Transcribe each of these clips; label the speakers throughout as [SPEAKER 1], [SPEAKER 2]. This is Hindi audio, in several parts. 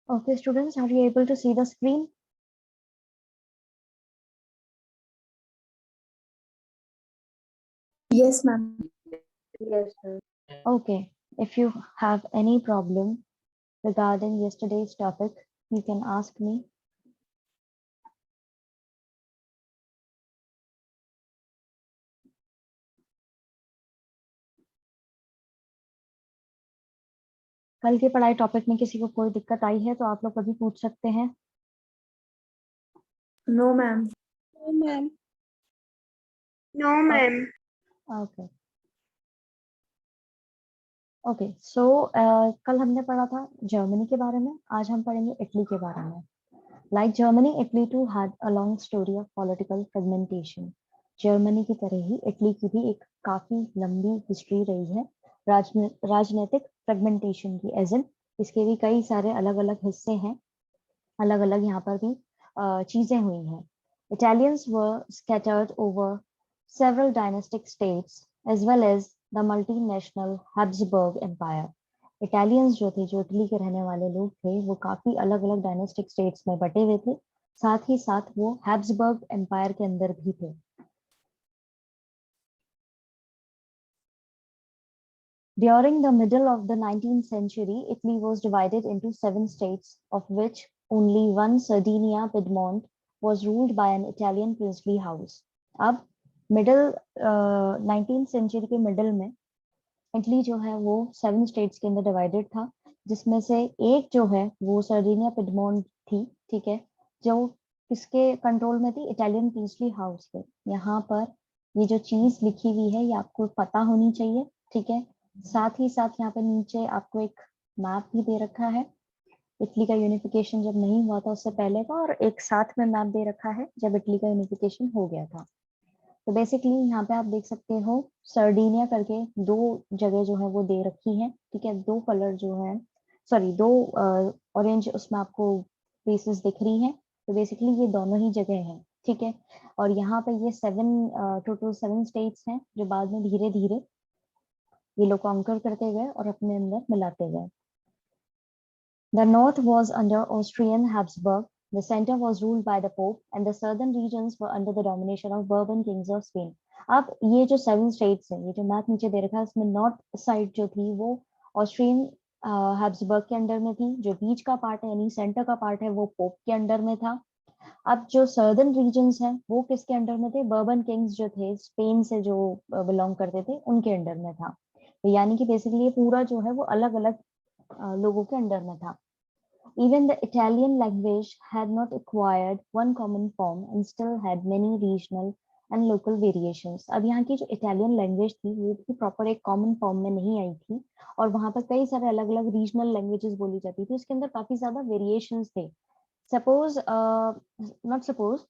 [SPEAKER 1] Okay, students, are you able to see the screen?
[SPEAKER 2] Yes, ma'am.
[SPEAKER 3] Yes, sir.
[SPEAKER 1] Okay, if you have any problem regarding yesterday's topic, you can ask me. कल के पढ़ाई टॉपिक में किसी को कोई दिक्कत आई है तो आप लोग कभी पूछ सकते हैं.
[SPEAKER 2] No, ma'am.
[SPEAKER 3] No, ma'am. No, ma'am.
[SPEAKER 1] Okay. Okay so कल हमने पढ़ा था जर्मनी के बारे में. आज हम पढ़ेंगे इटली के बारे में. Like Germany, Italy too had a long story of political fragmentation. Germany की तरह ही इटली की भी एक काफी लंबी हिस्ट्री रही है राजनीतिक फ्रेगमेंटेशन की. एज इन इसके भी कई सारे अलग अलग हिस्से हैं, अलग अलग यहाँ पर भी चीजें हुई हैं. Italians were scattered over several dynastic states as well as the multinational Habsburg Empire. Italians जो थे, जो इटली के रहने वाले लोग थे, वो काफी अलग अलग डायनेस्टिक स्टेट्स में बटे हुए थे. साथ ही साथ वो हैब्सबर्ग एम्पायर के अंदर भी थे. During the middle of the 19th century, Italy was divided into 7 states, of which only one, Sardinia Piedmont, was ruled by an Italian princely house. अब मिडिल 19th सेंचुरी के मिडिल में इटली जो है वो 7 स्टेट्स के अंदर डिवाइडेड था, जिसमें से एक जो है वो सर्डिनिया पिडमोंट थी. ठीक है, जो किसके कंट्रोल में थी? इटालियन प्रिंसली हाउस के. यहाँ पर ये जो चीज लिखी हुई है ये आपको पता होनी चाहिए. ठीक है, साथ ही साथ यहाँ पे नीचे आपको एक मैप भी दे रखा है इटली का यूनिफिकेशन जब नहीं हुआ था उससे पहले का, और एक साथ में मैप दे रखा है जब इटली का यूनिफिकेशन हो गया था. तो बेसिकली यहाँ पे आप देख सकते हो सर्डिनिया करके दो जगह जो है वो दे रखी है. ठीक है, दो कलर जो है, सॉरी, दो ऑरेंज उसमें आपको प्लेसेस दिख रही हैं. तो बेसिकली ये दोनों ही जगह हैं. ठीक है, और यहाँ पे ये 7 टोटल 7 स्टेट्स हैं जो बाद में धीरे धीरे ये लोग कॉन्कर करते गए और अपने अंदर मिलाते गए. The north was under Austrian Habsburg, the center was ruled by the Pope, and the southern regions were under the domination of Bourbon kings of Spain. अब ये जो 7 स्टेट्स हैं, ये जो मैप नीचे दे रखा है, इसमें नॉर्थ साइड जो थी वो ऑस्ट्रियन हैब्सबर्ग के अंडर में थी. जो बीच का पार्ट है यानी सेंटर का पार्ट है वो पोप के अंडर में था. अब जो सर्दर्न रीजन्स हैं वो किसके अंडर में थे? बर्बन किंग्स जो थे, स्पेन से जो बिलोंग करते थे, उनके अंडर में था. तो यानी कि बेसिकली ये पूरा जो है वो अलग अलग लोगों के अंडर में था. Even the Italian language had not acquired one common form and still had many regional and local variations. अब यहाँ की जो इटालियन लैंग्वेज थी वो भी प्रॉपर एक कॉमन फॉर्म में नहीं आई थी, और वहां पर कई सारे अलग अलग रीजनल लैंग्वेजेस बोली जाती थी. उसके अंदर काफी ज्यादा वेरिएशंस थे. सपोज, नॉट सपोज,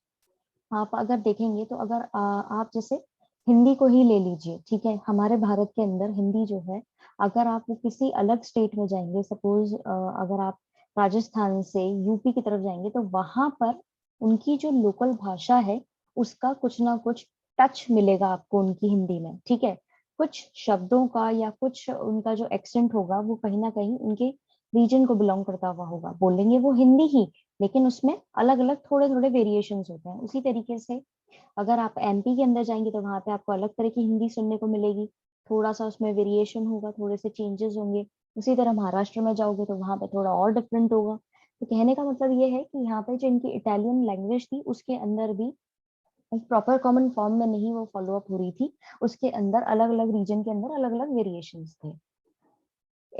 [SPEAKER 1] आप अगर देखेंगे तो अगर आप जैसे हिंदी को ही ले लीजिए. ठीक है, हमारे भारत के अंदर हिंदी जो है, अगर आप वो किसी अलग स्टेट में जाएंगे, सपोज अगर आप राजस्थान से यूपी की तरफ जाएंगे, तो वहां पर उनकी जो लोकल भाषा है उसका कुछ ना कुछ टच मिलेगा आपको उनकी हिंदी में. ठीक है, कुछ शब्दों का या कुछ उनका जो एक्सेंट होगा वो कहीं ना कहीं उनके रीजन को बिलोंग करता हुआ होगा. बोलेंगे वो हिंदी ही, लेकिन उसमें अलग अलग थोड़े थोड़े वेरिएशंस होते हैं. उसी तरीके से अगर आप एमपी के अंदर जाएंगे तो वहां पे आपको अलग तरह की हिंदी सुनने को मिलेगी. थोड़ा सा उसमें वेरिएशन होगा, थोड़े से चेंजेस होंगे. उसी तरह महाराष्ट्र में जाओगे तो वहां पे थोड़ा और डिफरेंट होगा. तो कहने का मतलब ये है कि यहाँ पे जो इनकी इटालियन लैंग्वेज थी उसके अंदर भी एक प्रॉपर कॉमन फॉर्म में नहीं वो फॉलो अप हो रही थी. उसके अंदर अलग अलग रीजन के अंदर अलग अलग वेरिएशंस थे.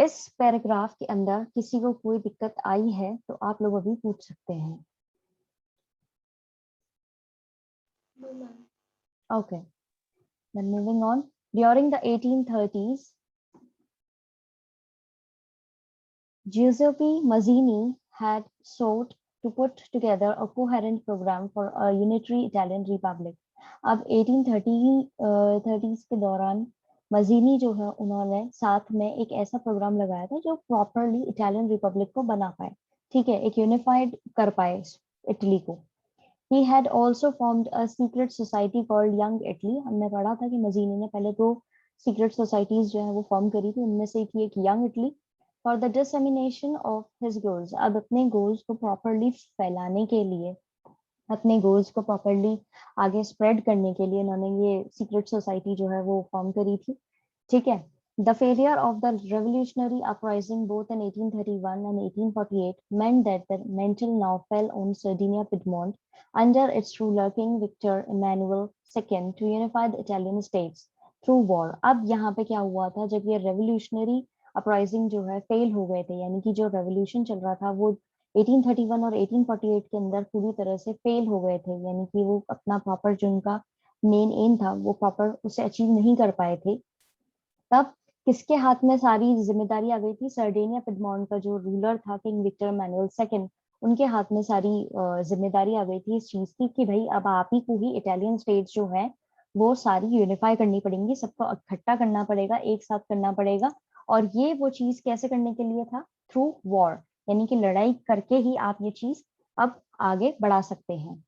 [SPEAKER 1] इस पैराग्राफ के अंदर किसी को कोई दिक्कत आई है तो आप लोग अभी पूछ सकते हैं.
[SPEAKER 3] No, ma'am.
[SPEAKER 1] Okay, then moving on. During the 1830s, Giuseppe Mazzini had sought to put together a coherent program for a unitary Italian republic. अब 1830s के दौरान मजीनी जो है उन्होंने साथ में एक ऐसा प्रोग्राम लगाया था जो प्रॉपरली इटालियन रिपब्लिक को बना पाए. ठीक है, एक यूनिफाइड कर पाए इटली को. He had also formed a secret society called Young Italy. हमने पढ़ा था कि मजीनी ने पहले दो सीक्रेट सोसाइटीज जो है वो फॉर्म करी थी. उनमें से एक young Italy For the dissemination of his goals, अब अपने goals को properly फैलाने के लिए, अपने goals को properly आगे spread करने के लिए इन्होंने ये secret society जो है वो form करी थी, ठीक है। The failure of the revolutionary uprising both in 1831 and 1848 meant that the mantle now fell on Sardinia Piedmont under its ruler King Victor Emmanuel II to unify the Italian states through war. अब यहाँ पे क्या हुआ था, जब ये revolutionary uprising जो है फेल हो गए थे, यानी कि जो revolution चल रहा था वो 1831 और 1848 के अंदर पूरी तरह से फेल हो गए थे, यानी कि वो अपना प्रॉपर जो उनका मेन एम था वो प्रॉपर उसे अचीव नहीं कर पाए थे। तब किसके हाथ में सारी जिम्मेदारी आ गई थी? सर्डेनिया पिडमॉन्ट का जो रूलर था किंग विक्टर मैनुअल सेकंड, उनके हाथ में सारी जिम्मेदारी आ गई थी इस चीज की कि भाई अब आप ही को ही इटालियन स्टेट्स जो है वो सारी यूनिफाई करनी पड़ेंगी, सबको इकट्ठा करना पड़ेगा, एक साथ करना पड़ेगा। और ये वो चीज कैसे करने के लिए था? थ्रू वॉर, यानी कि लड़ाई करके ही आप ये चीज अब आगे बढ़ा सकते हैं।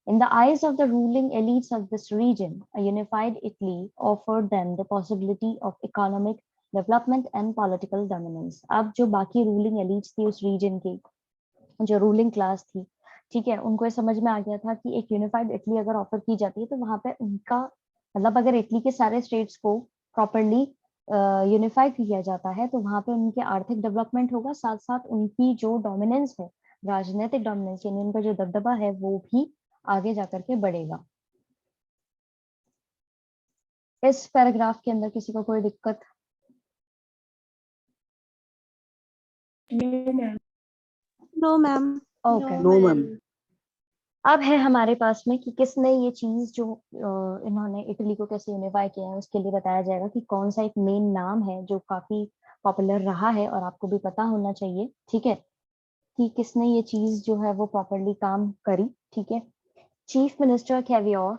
[SPEAKER 1] In the eyes of the ruling elites of this region, a unified Italy offered them the possibility of economic development and political dominance. अब जो बाकी ruling elites थी उस region की, जो ruling class थी, ठीक है, उनको ये समझ में आ गया था कि एक यूनिफाइड इटली अगर ऑफर की जाती है तो वहां पे उनका मतलब अगर इटली के सारे स्टेट्स को प्रॉपरली यूनिफाई किया जाता है तो वहां पे उनके आर्थिक डेवलपमेंट होगा, साथ साथ उनकी जो डोमिनेंस है, राजनीतिक डोमिनेंस यानी उनका जो दबदबा है वो भी आगे जाकर के बढ़ेगा। इस पैराग्राफ के अंदर किसी को कोई दिक्कत?
[SPEAKER 3] No ma'am.
[SPEAKER 1] Okay,
[SPEAKER 2] no ma'am.
[SPEAKER 1] अब है हमारे पास में कि किसने ये चीज जो इन्होंने इटली को कैसे यूनिफाई किया है उसके लिए बताया जाएगा कि कौन सा एक मेन नाम है जो काफी पॉपुलर रहा है और आपको भी पता होना चाहिए, ठीक है, कि किसने ये चीज जो है वो प्रॉपरली काम करी, ठीक है। चीफ मिनिस्टर कैवियोर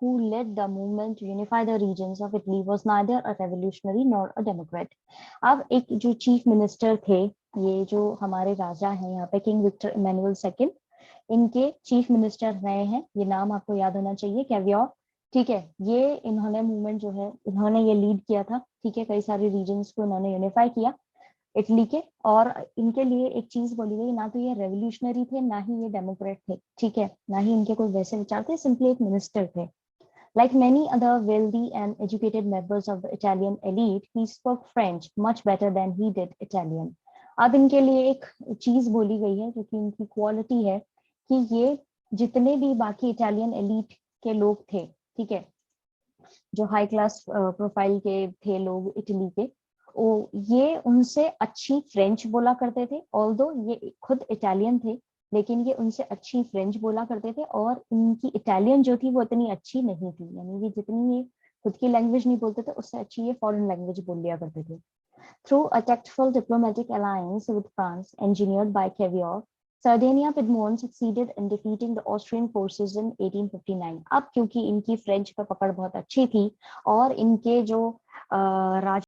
[SPEAKER 1] who led the movement to unify the regions of Italy was neither a revolutionary nor a democrat. अब एक जो चीफ मिनिस्टर थे, ये जो हमारे राजा हैं यहाँ पे किंग विक्टर इमैनुअल सेकंड, इनके चीफ मिनिस्टर रहे हैं, ये नाम आपको याद होना चाहिए, कैवियोर, ठीक है। ये इन्होंने मूवमेंट जो है इन्होंने ये लीड किया था, ठीक है, कई सारे रीजन्स को इन्होंने यूनिफाई किया इटली के। और इनके लिए एक चीज बोली गई, ना तो ये रेवोल्यूशनरी थे ना ही ये डेमोक्रेट थे, ठीक है, ना ही इनके कोई वैसे विचार थे, सिंपली एक मिनिस्टर थे। Like many other wealthy and educated members of the Italian elite, he spoke French much better than he did Italian. अब इनके लिए एक चीज बोली गई है जो कि इनकी क्वालिटी है कि ये जितने भी बाकी इटालियन एलिट के लोग थे, ठीक है, जो हाई क्लास प्रोफाइल के थे लोग इटली के, ये उनसे अच्छी फ्रेंच बोला करते थे। ऑल्दो ये खुद इटालियन थे लेकिन ये उनसे अच्छी फ्रेंच बोला करते थे और इनकी इटालियन जो थी वो इतनी अच्छी नहीं थी, यानी कि जितनी ये खुद की लैंग्वेज नहीं बोलते थे उससे अच्छी ये फॉरेन लैंग्वेज बोल लिया करते थे। Through a tactful diplomatic alliance with France engineered by Cavour, Sardinia Piedmont succeeded in defeating the Austrian forces in 1859. अब क्योंकि इनकी फ्रेंच पर पकड़ बहुत अच्छी थी और इनके जो राज